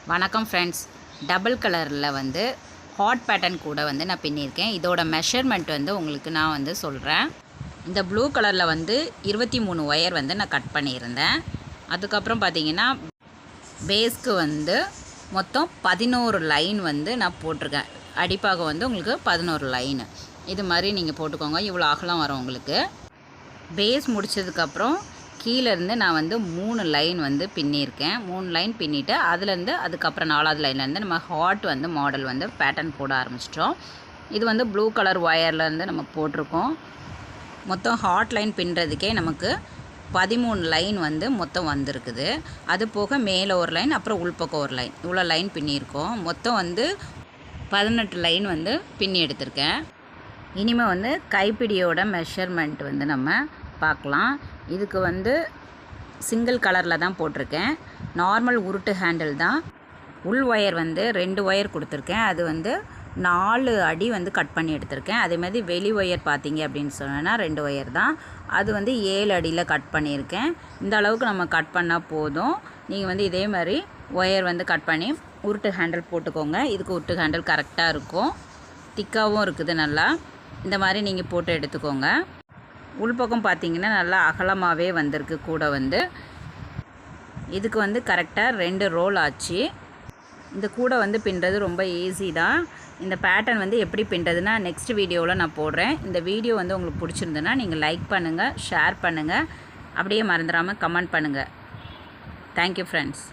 வணக்கம் friends. Double கலரில் வந்து ஹாட் பேட்டர்ன் கூட வந்து நான் பின்னியிருக்கேன். இதோட மெஷர்மெண்ட் வந்து உங்களுக்கு நான் வந்து சொல்கிறேன். இந்த ப்ளூ கலரில் வந்து 23 ஒயர் வந்து நான் கட் பண்ணியிருந்தேன். அதுக்கப்புறம் பார்த்திங்கன்னா பேஸ்க்கு வந்து மொத்தம் 11 லைன் வந்து நான் போட்டிருக்கேன். அடிப்பாக வந்து உங்களுக்கு 11 லைனு இது மாதிரி நீங்கள் போட்டுக்கோங்க. இவ்வளோ அகலம் வரும் உங்களுக்கு. பேஸ் முடித்ததுக்கப்புறம் கீழேருந்து நான் வந்து 3 லைன் வந்து பின்னியிருக்கேன். 3 லைன் பின்னிவிட்டு அதுலேருந்து அதுக்கப்புறம் 4வது லைன்லேருந்து நம்ம ஹார்ட் வந்து மாடல் வந்து பேட்டர்ன் போட ஆரம்பிச்சிட்டோம். இது வந்து ப்ளூ கலர் ஒயர்லேருந்து நம்ம போட்டிருக்கோம். மொத்தம் ஹார்ட் லைன் பின்னுறதுக்கே நமக்கு 13 லைன் வந்து மொத்தம் வந்திருக்குது. அது போக மேலே ஒரு லைன், அப்புறம் உள்பக்கம் ஒரு லைன், இவ்வளோ லைன் பின்னியிருக்கோம். மொத்தம் வந்து 18 லைன் வந்து பின்னி எடுத்திருக்கேன். இனிமேல் வந்து கைப்பிடியோட மெஷர்மெண்ட் வந்து நம்ம பார்க்கலாம். இதுக்கு வந்து சிங்கிள் கலரில் தான் போட்டிருக்கேன். நார்மல் உருட்டு ஹேண்டில் தான். உள் ஒயர் வந்து 2 ஒயர் கொடுத்துருக்கேன். அது வந்து 4 அடி வந்து கட் பண்ணி எடுத்திருக்கேன். அதேமாதிரி வெளி ஒயர் பார்த்தீங்க அப்படின்னு சொன்னால் 2 ஒயர் தான். அது வந்து 7 அடியில் கட் பண்ணியிருக்கேன். இந்த அளவுக்கு நம்ம கட் பண்ணால் போதும். நீங்கள் வந்து இதே மாதிரி ஒயர் வந்து கட் பண்ணி உருட்டு ஹேண்டில் போட்டுக்கோங்க. இதுக்கு உருட்டு ஹேண்டில் கரெக்டாக இருக்கும். திக்காகவும் இருக்குது நல்லா. இந்த மாதிரி நீங்கள் போட்டு எடுத்துக்கோங்க. உள்பக்கம் பார்த்தீங்கன்னா நல்லா அகலமாகவே வந்திருக்கு. கூட வந்து இதுக்கு வந்து கரெக்டாக 2 ரோல் ஆச்சு. இந்த கூடை வந்து பின்னுறது ரொம்ப ஈஸி தான். இந்த பேட்டர்ன் வந்து எப்படி பின்னுறதுன்னா நெக்ஸ்ட் வீடியோவில் நான் போடுறேன். இந்த வீடியோ வந்து உங்களுக்கு பிடிச்சிருந்துன்னா நீங்கள் லைக் பண்ணுங்கள், ஷேர் பண்ணுங்கள், அப்படியே மறந்துடாமல் கமெண்ட் பண்ணுங்கள். Thank you friends.